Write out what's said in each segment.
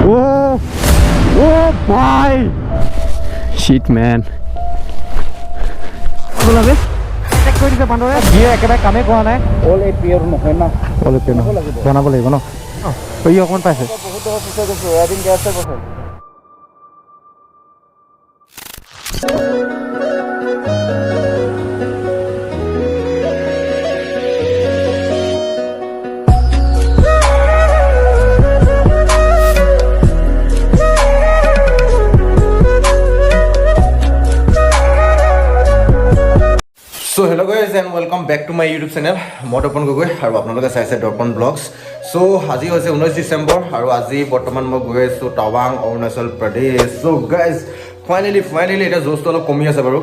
Oh boy! Shit man. Boleh? Check kau di depan tu ya. Dia ekebai kami kau ana. All 8 pier নহয় না All pay na. Bana boleh bana. Oh iya kon paise. বহুত অফিসে গেছো এদিন গ্যাসে বসে So hello guys and welcome back to my YouTube channel. মই দৰ্পণ গগৈ আৰু আপোনালোকে চাইছে দৰ্পণ ব্লগছ। So আজি হৈছে 19 ডিচেম্বৰ আৰু আজি বৰ্তমান মই গৈ আছো টাৱাং Arunachal Pradesh. So guys finally এটা জোচটো অলপ কমি আছে বাৰু।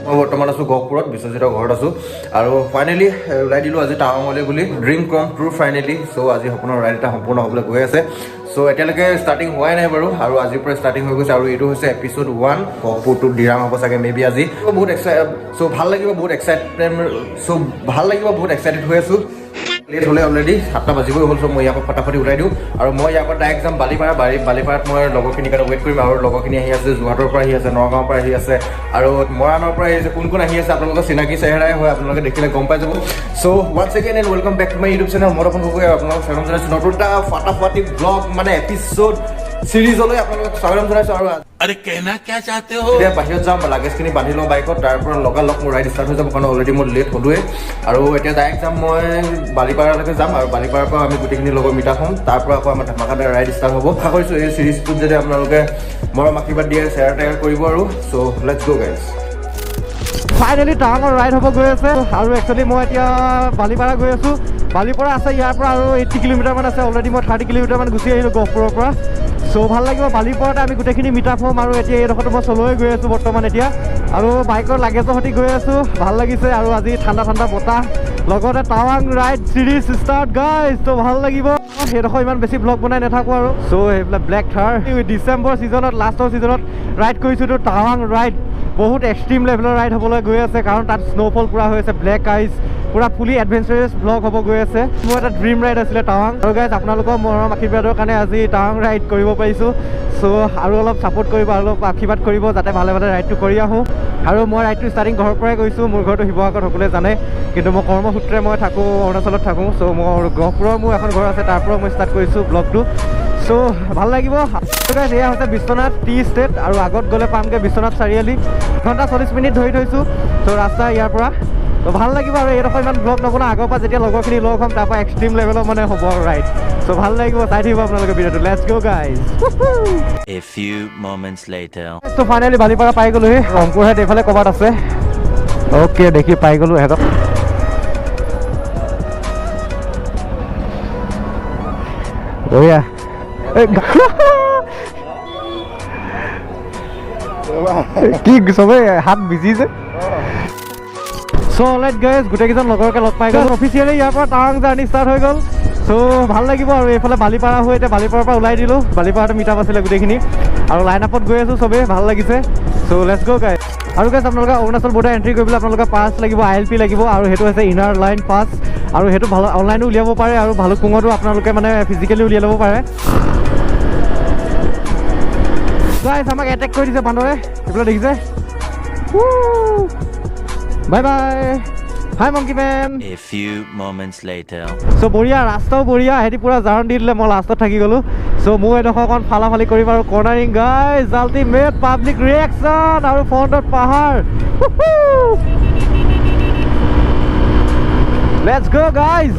মই বৰ্তমান আছো গহপুৰত বিশ্বজিতৰ ঘৰত আছো আৰু ফাইনেলি ওলাই দিলো আজি টাৱাঙলৈ বুলি ড্ৰিম কাম ট্ৰু ফাইনেলি। So আজি সপোনৰ ৰাইড এটা সম্পূৰ্ণ হ'বলৈ গৈ আছে। So এতিয়ালৈকে ষ্টাৰ্টিং হোৱাই নাই বাৰু আৰু আজিৰ পৰা ষ্টাৰ্টিং হৈ গৈছে আৰু এইটো হৈছে এপিসোড 1 গহপুৰ টু ডিৰাং হ'ব চাগে মেবি আজি। বহুত ভাল লাগিব বহুত এক্সাইটেড হৈ আছো। লেট হ'লে অলৰেডি 7টা বাজিবই হ'ল। মই ইয়াৰ পৰা ফটাফটি উঠাই দিওঁ আৰু মই ইয়াৰ পৰা ডাইৰেক্ট যাম বালিপাৰাত মই লগৰখিনিৰ কাৰণে ৱেইট কৰিম আৰু লগৰখিনি আহি আছে যোৰহাটৰ পৰা আহি আছে নগাঁৱৰ পৰা আহি আছে আৰু মৰাণৰ পৰা আহি আছে কোন আহি আছে আপোনালোকৰ চিনাকি চেহেৰাই হয় আপোনালোকে দেখিলে গম পাই যাব। So' once again and welcome back to my YouTube channel মই দৰ্পণ গগৈ আপোনালোকক স্বাগতম জনাইছোঁ নতুন এটা ফটাফটি ব্লগ মানে এপিছ'ড সিৰিজলৈ আপোনালোকক স্বাগতম জনাইছোঁ আৰু अरे कहना क्या चाहते हो এতিয়া বাহিৰত যাম লাগেজখিনি বান্ধি লওঁ বাইকত তাৰ পৰা লগালগ মোৰ ৰাইড ষ্টাৰ্ট হৈ যাব কাৰণ অলৰেডি মোৰ লেট হ'লোৱে আৰু এতিয়া ডাইৰেক্ট যাম মই বালিপাৰালৈকে যাম আৰু বালিপাৰাৰ পৰা আমি গোটেইখিনি লগৰ মিট হ'ম তাৰ পৰা আকৌ আমাৰ ধামাকাদাৰ ৰাইড ষ্টাৰ্ট হ'ব আশা কৰিছোঁ এই চিৰিজটোত যদি আপোনালোকে মৰম আশীৰ্বাদ দিয়ে শ্বেয়াৰ টেয়াৰ কৰিব আৰু so' let's go guys. Finally টাৱাঙৰ ৰাইড হ'ব গৈ আছে আৰু একচুৱেলি মই এতিয়া বালিপাৰা গৈ আছোঁ। বালিপাৰা আছে ইয়াৰ পৰা আৰু 80 কিলোমিটাৰমান আছে অলৰেডি মই 30 কিলোমিটাৰমান গুচি আহিলোঁ গহপুৰৰ পৰা। চ' ভাল লাগিব বালিপাৰাতে আমি গোটেইখিনি মিট আপ হ'ম আৰু এতিয়া এইডোখৰটো মই চলোৱে গৈ আছোঁ বৰ্তমান এতিয়া আৰু বাইকৰ লাগেজৰ সৈতে গৈ আছোঁ ভাল লাগিছে আৰু আজি ঠাণ্ডা বতাহ লগতে টাৱাং ৰাইড চিৰিজ ষ্টাৰ্ট গাইজ। ত' ভাল লাগিব সেইডোখৰ ইমান বেছি ব্লগ বনাই নাথাকোঁ আৰু চ' সেইবিলাক ব্লেক থাৰ ডিচেম্বৰ ছিজনত লাষ্টৰ ছিজনত ৰাইড কৰিছোঁতো টাৱাং ৰাইড বহুত এক্সট্ৰিম লেভেলৰ ৰাইড হ'বলৈ গৈ আছে কাৰণ তাত স্ন'ফল পূৰা হৈ আছে ব্লেক আইচ পুৰা ফুলি এডভেঞ্চাৰাছ ব্লগ হ'ব গৈ আছে। মোৰ এটা ড্ৰিম ৰাইড আছিলে টাৱাং আৰু গাইজ আপোনালোকৰ মৰম আশীৰ্বাদৰ কাৰণে আজি টাৱাং ৰাইড কৰিব পাৰিছোঁ। চ' আৰু অলপ ছাপোৰ্ট কৰিব আৰু অলপ আশীৰ্বাদ কৰিব যাতে ভালে ৰাইডটো কৰি আহোঁ আৰু মই ৰাইডটো ষ্টাৰ্টিং ঘৰৰ পৰাই কৰিছোঁ। মোৰ ঘৰটো শিৱসাগৰত সকলোৱে জানে কিন্তু মই কৰ্মসূত্ৰে মই থাকোঁ অৰুণাচলত থাকোঁ। চ' মোৰ গহপুৰৰ মোৰ এখন ঘৰ আছে তাৰ পৰা মই ষ্টাৰ্ট কৰিছোঁ ব্লগটো। চ' ভাল লাগিব গাইজ। এয়া হৈছে বিশ্বনাথ টি ষ্টেট আৰু আগত গ'লে পামগৈ বিশ্বনাথ চাৰিআলি 1 ঘণ্টা 40 মিনিট ধৰি থৈছোঁ। চ' ৰাস্তা ইয়াৰ পৰা তো ভাল লাগিব আৰু এইডোখৰ ইমান ব্লগ নবনাওঁ আগৰ পৰা যেতিয়া লগৰখিনি লগ হ'ম তাৰ পৰা এক্সট্ৰিম লেভেলৰ মানে হ'ব আৰু ৰাইড। চ' ভাল লাগিব চাই থাকিব আপোনালোকে ভিডিঅ'টো let's go guys. A few moments later তো ফাইনেলি বালিপাৰা পাই গ'লোহি ৰংপুৰহেঁত এইফালে ক'ৰবাত আছে অ'কে দেখি পাই গ'লোঁ সিহঁতক বঢ়িয়া কি চবেই হাত বিজি যে চ' অলৰাইট গাইজ গোটেইকেইজন লগৰকে লগ পাই গ'ল অফিচিয়েলি ইয়াৰ পৰা টাৱাং জাৰ্ণি ষ্টাৰ্ট হৈ গ'ল। চ' ভাল লাগিব আৰু এইফালে বালিপাৰা হৈ এতিয়া বালিপাৰাৰ পৰা ওলাই দিলোঁ বালিপাৰাতে মিট আপ আছিলে গোটেইখিনি আৰু লাইন আপত গৈ আছোঁ চবেই ভাল লাগিছে। চ' লেটছ গো গাইজ আৰু গাইজ আপোনালোকে অৰুণাচল বৰ্ডাৰ এণ্ট্ৰি কৰিবলৈ আপোনালোকে পাছ লাগিব ILP লাগিব আৰু সেইটো হৈছে ইনাৰ লাইন পাছ আৰু সেইটো ভাল অনলাইনো উলিয়াব পাৰে আৰু ভালুকপুঙতো আপোনালোকে মানে ফিজিকেলি উলিয়াই ল'ব পাৰে। গাইজ আমাক এটেক কৰি দিছে বান্দৰে এইফালে দেখিছে bye bye hi monkey man. a few moments later চ' বঢ়িয়া ৰাস্তাও বঢ়িয়া সিহঁতি পূৰা জাৰ্ণ দি দিলে মই লাষ্টত থাকি গ'লোঁ। চ' মোৰ এডোখৰ অকণ ফালাফালি কৰিম আৰু cornering guys ultimate public reaction আৰু ফ্ৰণ্টত পাহাৰ লেটছ গো গাইজ।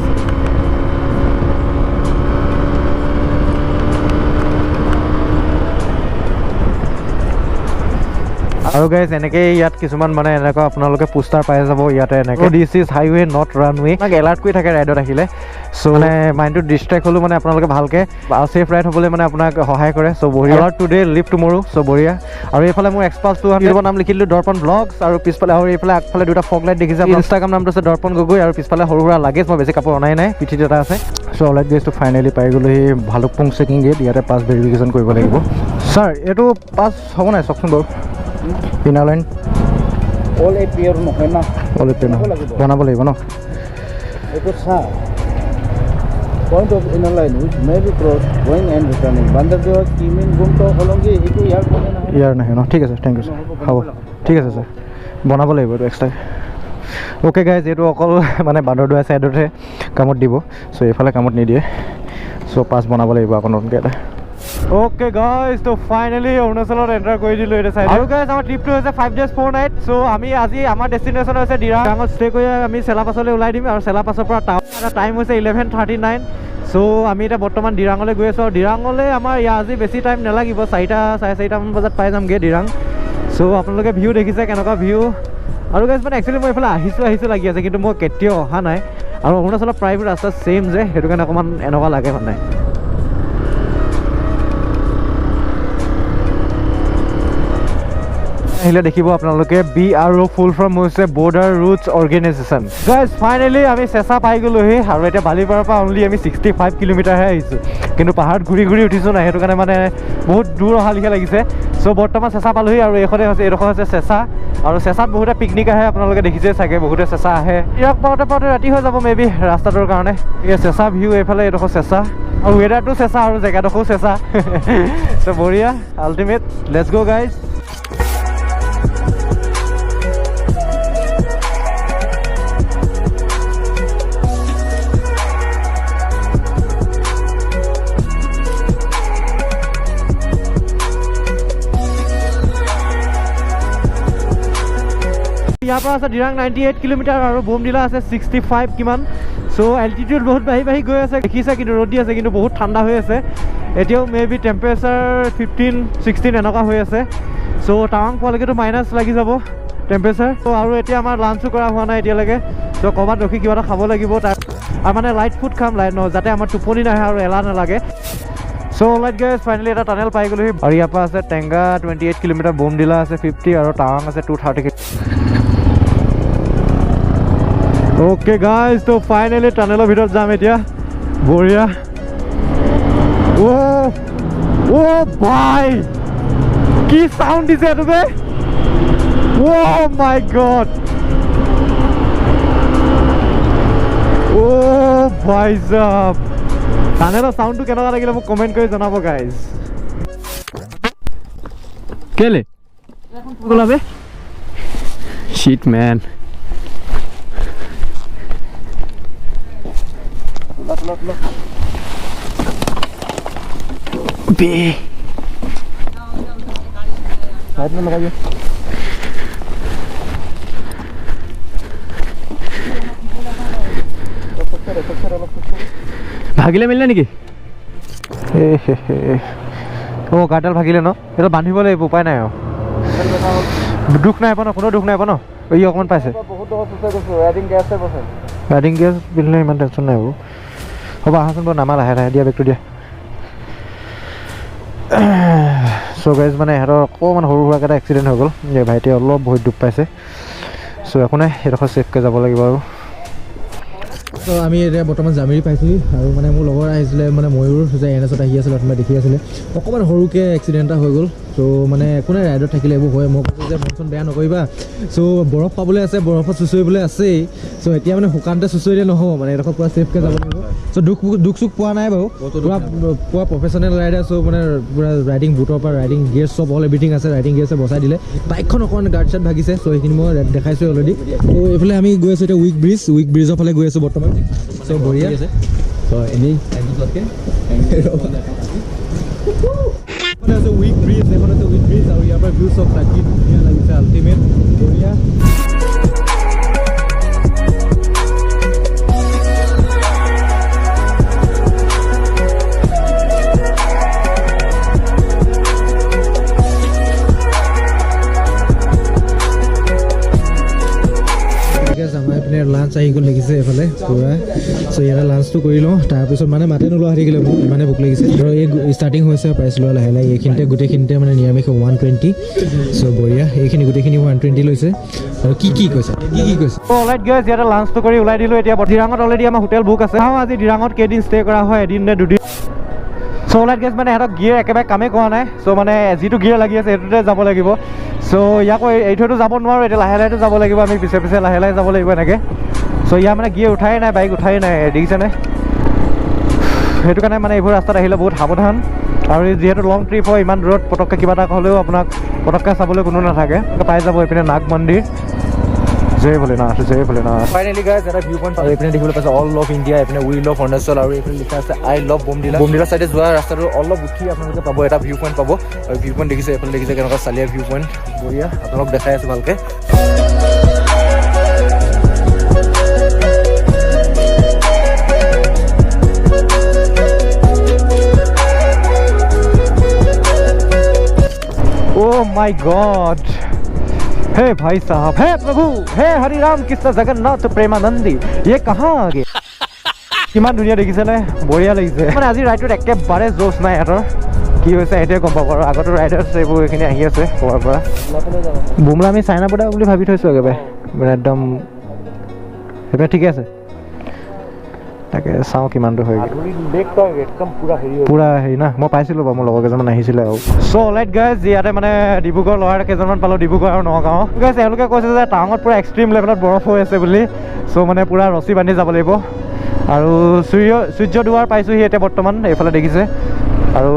আৰু গাইজ এনেকৈ ইয়াত কিছুমান মানে এনেকুৱা আপোনালোকে পোষ্টাৰ পাই যাব ইয়াতে এনেকৈ this is highway not runway alert কৰি থাকে ৰাইডত আহিলে। চ' মানে মাইণ্ডটো ডিষ্ট্ৰেক্ট হ'লেও মানে আপোনালোকে ভালকৈ ছেফ ৰাইড হ'বলৈ মানে আপোনাক সহায় কৰে। চ' বঢ়িয়া এলাৰ্ট টুডে লিভ টুমৰো চ' বঢ়িয়া আৰু এইফালে মোৰ এক্সপাল্ছ 200 নাম লিখি দিলোঁ দৰ্পণ ব্লগছ আৰু পিছফালে আৰু এইফালে আগফালে দুটা ফগ লাইট দেখিছে ইনষ্টাগ্ৰাম নামটো আছে দৰ্পণ গগৈ আৰু পিছফালে সৰু সুৰা লাগেজ মই বেছি কাপোৰ অনাই নাই পিঠিত এটা আছে। চ' অলৰাইট গেছটো ফাইনেলি পাই গ'লো সেই ভালুকপুং চেকিং গেট ইয়াতে পাছ ভেৰিফিকেশ্যন কৰিব লাগিব। ছাৰ এইটো পাছ হ'ব নাই চাওকচোন বাৰু ইনাৰ লাইন all 8 pier নহয় না অলপ বনাব লাগিব ন এইটো চা point of inner line which may be crossed going and returning. Bandardewa, Kimin, Gumto, Holongi, itu ইয়াৰ মানে নহয়। ইয়াৰ নাহে ন? ঠিক আছে, থেংক ইউ ছাৰ, হ'ব ঠিক আছে ছাৰ, বনাব লাগিব এইটো এক্সট্ৰা। অ'কে গাইজ, এইটো অকল মানে বান্দৰদোৱা ছাইডতহে কামত দিব, চ' এইফালে কামত নিদিয়ে, চ' পাছ বনাব লাগিব আকৌ নতুনকৈ এটা। অ'কে গাইজ, তো ফাইনেলি অৰুণাচলত এণ্টাৰ কৰি দিলোঁ এইটো চাইড। আৰু গাইজ আমাৰ ট্ৰিপটো হৈছে 5 days 4 nights। চ' আমি আজি আমাৰ ডেষ্টিনেশ্যন হৈছে দিৰাঙত ষ্টে কৰি আমি চেলাপাছলৈ ওলাই দিম, আৰু চেলাপাছৰ পৰা টাইম হৈছে 11:39। চ' আমি এতিয়া বৰ্তমান দিৰাঙলৈ গৈ আছোঁ, আৰু দিৰাঙলৈ আমাৰ আজি বেছি টাইম নালাগিব, 4টা 4:30মান বজাত পাই যামগৈ দিৰাং। চ' আপোনালোকে ভিউ দেখিছে কেনেকুৱা ভিউ। আৰু গাইজ মানে একচুৱেলি মই এইফালে আহিছোঁ লাগি আছে, কিন্তু মই কেতিয়াও অহা নাই, আৰু অৰুণাচলৰ প্ৰায়বোৰ ৰাস্তা ছেইম যে, সেইটো কাৰণে অকণমান এনেকুৱা লাগে মানে। আহিলে দেখিব আপোনালোকে BRO ফুল ফৰ্ম হৈছে border routes organisation. Guys finally আমি চেঁচা পাই গ'লোহি, আৰু এতিয়া বালিপাৰাৰ পৰা অনলি আমি 65 কিলোমিটাৰহে আহিছোঁ, কিন্তু পাহাৰত ঘূৰি ঘূৰি উঠিছোঁ নাই, সেইটো কাৰণে মানে বহুত দূৰ অহা লিখা লাগিছে। চ' বৰ্তমান চেঁচা পালোহি, আৰু এইডোখৰ হৈছে চেঁচা, আৰু চেঁচাত বহুতে পিকনিক আহে, আপোনালোকে দেখিছে চাগে, বহুতে চেঁচা আহে। ইয়াক পাওঁতে ৰাতি হৈ যাব মে বি ৰাস্তাটোৰ কাৰণে। এই চেঁচা ভিউ, এইফালে এইডোখৰ চেঁচা, আৰু ৱেডাৰটো চেঁচা, আৰু জেগাডোখৰো চেঁচা। চ' বঢ়িয়া, আল্টিমেট, লেটছ গ' গাইজ। ইয়াৰ পৰা আছে দিৰাং 98 কিলোমিটাৰ, আৰু বোমডিলা আছে 65 কিমান। চ' এল্টিটিউড বহুত বাঢ়ি গৈ আছে, দেখিছে, কিন্তু ৰ'দ দি আছে, কিন্তু বহুত ঠাণ্ডা হৈ আছে। এতিয়াও মে বি টেম্পাৰেচাৰ 15-16 এনেকুৱা হৈ আছে। চ' টাৱাং পোৱালৈকেতো মাইনাছ লাগি যাব টেম্পাৰেচাৰ। চ' আৰু এতিয়া আমাৰ লাঞ্চো কৰা হোৱা নাই এতিয়ালৈকে, চ' ক'ৰবাত ৰখি কিবা এটা খাব লাগিব তাৰ, আৰু মানে লাইট ফুড খাম, যাতে আমাৰ টোপনি নাহে আৰু এলাহ নালাগে। চ' লাইট গাইজ ফাইনেলি এটা টানেল পাই গ'লোহি, আৰু ইয়াৰ পৰা আছে টেংগা 28 কিলোমিটাৰ, বোমডিলা আছে 50, আৰু টাৱাং আছে 230। অ'কে গাইজ, তো ফাইনেলি টানেলৰ ভিতৰত যাম এতিয়া, বঢ়িয়া। অ' ভাই, কি চাউণ্ড দিছে এইটো বে, অ' মাই গড, অ' ভাই সাব, টানেলৰ চাউণ্ডটো কেনেকুৱা লাগিলে মোক কমেণ্ট কৰি জনাব গাইজ। কেলে গ'লা বে, শিট মেন। साइड में लगाइए। ভাগিলে মিলিলে নেকি? অঁ গাডাল ভাগিলে ন, এইটো বান্ধিব লাগিব, উপায় নাই আৰু। দুখ নাই পোৱা ন, কোনো দুখ নাই পোৱা ন, ই অকণমান পাইছে। ৰাইডিং গিয়াৰ পিন্ধিলে ইমান টেনশ্যন নাই বাৰু। হ'ব আহাচোন বাৰু, নামা লাহে লাহে, দিয়া বেগটো দিয়া। চ' গাইজ মানে সিহঁতৰ অকণমান সৰু সুৰাকৈ এটা এক্সিডেণ্ট হৈ গ'ল, এই ভাইটিয়ে অলপ বহুত দুখ পাইছে। চ' একো নাই, সেইডোখৰ ছেফকৈ যাব লাগিব আৰু। চ' আমি এতিয়া বৰ্তমান জামিৰি পাইছোঁহি, আৰু মানে মোৰ লগৰ আহিছিলে, মানে ময়ূৰ যে NS আহি আছিলে, অথমে দেখি আছিলে, অকণমান সৰুকৈ এক্সিডেণ্ট এটা হৈ গ'ল। চ' মানে একো নাই, ৰাইডত থাকিলে এইবোৰ হয়। মই কৈছোঁ যে মন চন বেয়া নকৰিবা। চ' বৰফ পাবলৈ আছে, বৰফত চুঁচৰিবলৈ আছেই। চ' এতিয়া মানে শুকানতে চুঁচৰিলে নহ'ব, মানে এইডোখৰ পূৰা ছেফকৈ যাব লাগিব। চ' দুখ চুখ পোৱা নাই বাৰু, পুৰা প্ৰফেচনেল ৰাইডাৰ। চ' মানে পুৰা ৰাইডিং বুটৰ পৰা ৰাইডিং গিয়াৰ চব অল এভৰিথিং আছে, ৰাইডিং গিয়াৰ্ছে বচাই দিলে। বাইকখন অকণমান গাৰ্ড চাৰ্ড ভাগিছে, চ' সেইখিনি মই দেখাইছোঁ অলৰেডি। ত' এইফালে আমি গৈ আছোঁ এতিয়া উইক ব্ৰিজৰ ফালে গৈ আছোঁ বৰ্তমান। চ' বঢ়িয়া আছে, চ' এনেই আছে উইক ব্ৰিজ, এখন আছে উইক ব্ৰিজ, আৰু ইয়াৰ পৰা ভিউ চব থাকি ধুনীয়া লাগিছে, আল্টিমেট বঢ়িয়া। আমাৰ এইপিনে লাঞ্চ আহি গ'ল দেখিছে এইফালে পূৰা। চ' ইয়াতে লাঞ্চটো কৰি লওঁ, তাৰপিছত মানে মাতে নোলোৱা হৈ থাকিলে মোক, ইমানে ভোক লাগিছে। আৰু এই ষ্টাৰ্টিং হৈছে প্ৰাইচ লোৱা লাহে লাহে, এইখিনিতে গোটেইখিনিতে মানে নিৰামিষ 120। চ' বঢ়িয়া, এইখিনি গোটেইখিনি 120 লৈছে। আৰু কি কৈছে অলৰাইট গাইজ, ইয়াতে লাঞ্চটো কৰি ওলাই দিলোঁ। এতিয়া দিৰাঙত অলৰেডি আমাৰ হোটেল বুক আছে। চাওঁ আজি দিৰাঙত কেইদিন ষ্টে কৰা হয়, এদিন নে দুদিন। চ' অলৰাইট গাইজ, মানে সিহঁতক গিয়েৰ একেবাৰে কামেই কৰা নাই। চ' মানে যিটো গিয়েৰ লাগি আছে সেইটোতে যাব লাগিব। চ' ইয়াকো এৰি থৈতো যাব নোৱাৰোঁ, এতিয়া লাহে লাহেতো যাব লাগিব, আমি পিছে পিছে লাহে লাহে যাব লাগিব এনেকৈ। চ' ইয়াৰ মানে গিয়েৰ উঠাই নাই, বাইক উঠাই নাই, দেখিছেনে? সেইটো কাৰণে মানে এইবোৰ ৰাস্তাত আহিলে বহুত সাৱধান আৰু যিহেতু লং ট্ৰিপ হয় ইমান দূৰত পটককৈ কিবা এটা হ'লেও আপোনাক পটককৈ চাবলৈ কোনো নাথাকে পাই যাব এইপিনে নাগ মন্দিৰ জয় ভোলেনাথ জয় ভোলেনাথ ফাইনেলি গাইজ এটা ভিউ পইণ্ট আৰু এইপিনে দেখিবলৈ পাইছে অল অফ ইণ্ডিয়া এইপিনে উই লভ অৰুণাচল আৰু এইপিনে লিখা আছে আই লভ বোমডিলা বোমডিলা চাইডে যোৱা ৰাস্তাটো অলপ উঠি আপোনালোকে পাব এটা ভিউ পইণ্ট পাব আৰু ভিউ পইণ্ট দেখিছে এইফালে দেখিছে কেনেকুৱা চালিয়া ভিউ পইণ্ট বঢ়িয়া আপোনালোক দেখাই আছোঁ ভালকৈ Oh my God! हे भाई साहब हे प्रभु हे हरि राम कृष्ण जगन्नाथ प्रेमानंदी ये कहाँ आ गए কিমান ধুনীয়া দেখিছেনে বঢ়িয়া লাগিছে মানে আজি ৰাইডটোত একেবাৰে জোচ নাই সিহঁতৰ কি হৈছে সেইটোৱে গম পাব আৰু আগতো ৰাইডাৰ্ছ এইবোৰ এইখিনি আহি আছে ক'ৰবাৰ পৰা বুমলা আমি চাইনাপুৰা বুলি ভাবি থৈছোঁ একেবাৰে মানে একদম সেইপিনে ঠিকে আছে তাকে চাওঁ কিমান দূৰ হয় পুৰা হেৰি না মই পাইছিলোঁ বাৰু মোৰ লগৰ কেইজনমান আহিছিলে আৰু চ' লাইট গাইজ ইয়াতে মানে ডিব্ৰুগড় ল'ৰা কেইজনমান পালোঁ ডিব্ৰুগড় আৰু নগাঁও গাইজ এওঁলোকে কৈছে যে টাৱাঙত পুৰা এক্সট্ৰিম লেভেলত বৰফ হৈ আছে বুলি চ' মানে পুৰা ৰছী বান্ধি যাব লাগিব আৰু সূৰ্য দুৱাৰ পাইছোঁহি এতিয়া বৰ্তমান এইফালে দেখিছে আৰু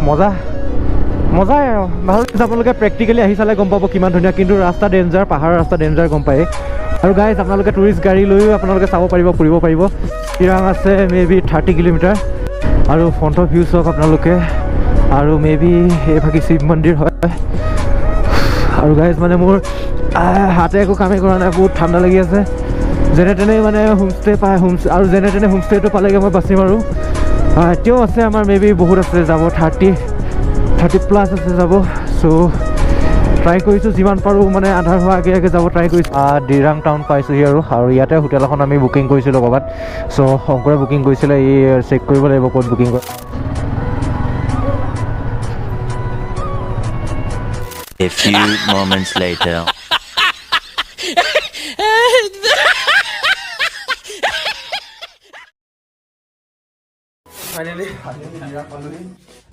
মজাই আৰু ভাল আপোনালোকে প্ৰেক্টিকেলি আহি চালে গম পাব কিমান ধুনীয়া কিন্তু ৰাস্তা ডেঞ্জাৰ পাহাৰৰ ৰাস্তা ডেঞ্জাৰ গম পায় আৰু গাইজ আপোনালোকে টুৰিষ্ট গাড়ী লৈও আপোনালোকে চাব পাৰিব ফুৰিব পাৰিব চিৰাং আছে মেবি 30 কিলোমিটাৰ আৰু ফ্ৰণ্টৰ ভিউ চাওক আপোনালোকে আৰু মেবি এইভাগে শিৱ মন্দিৰ হয় আৰু গাইজ মানে মোৰ হাতে একো কামেই কৰা নাই বহুত ঠাণ্ডা লাগি আছে যেনে তেনে মানে হোমষ্টে পায় আৰু যেনে তেনে হোমষ্টেটো পালেগৈ মই বাচিম আৰু এতিয়াও আছে আমাৰ মেবি বহুত আছে যাব 30+ আছে যাব চ' ট্ৰাই কৰিছোঁ যিমান পাৰোঁ মানে আধাৰ হোৱা আগে আগে যাব ট্ৰাই কৰিছোঁ ডিৰাং টাউন পাইছোঁহি আৰু ইয়াতে হোটেল এখন আমি বুকিং কৰিছিলোঁ ক'ৰবাত চ' শংকৰে বুকিং কৰিছিলে ই চেক কৰিব লাগিব ক'ত বুকিং কৰে A few moments later. Finally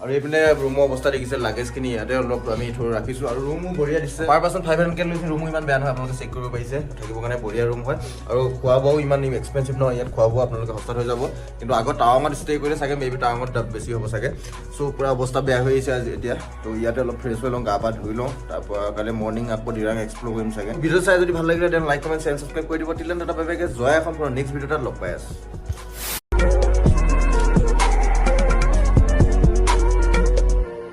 আৰু এইপিনে ৰুমৰ অৱস্থা দেখিছে লাগেজখিনি ইয়াতে অলপ আমি ৰাখিছোঁ আৰু ৰুমো বঢ়িয়া দিছে পাৰ পাৰ্চন 500 লৈছে ৰুমো ইমান বেয়া নহয় আপোনালোকে চেক কৰিব পাৰিছে থাকিবৰ কাৰণে বঢ়িয়া ৰুম হয় আৰু খোৱা বোৱাও ইমান এক্সপেঞ্চিভ নহয় ইয়াত খোৱা বোৱা আপোনালোকে সস্তাত হৈ যাব কিন্তু আগত টাৱাঙত ষ্টে কৰিলে চাগে মেবি টাৱাঙত দাম বেছি হ'ব চাগে চ' পূৰা অৱস্থা বেয়া হৈ আহিছে আজি এতিয়া তো ইয়াতে অলপ ফ্ৰেছ হৈ লওঁ গা পা ধুই লওঁ তাৰপৰা কাইলৈ মৰ্ণিং আকৌ ডিৰাং এক্সপ্ল'ৰ কৰিম চাগে ভিডিঅ' চাই যদি ভাল লাগিলে then like comment share subscribe কৰি দিব তিলেন এটা বেবেগে জয় এখন নেক্সট ভিডিঅ'ত লগ পাই আছোঁ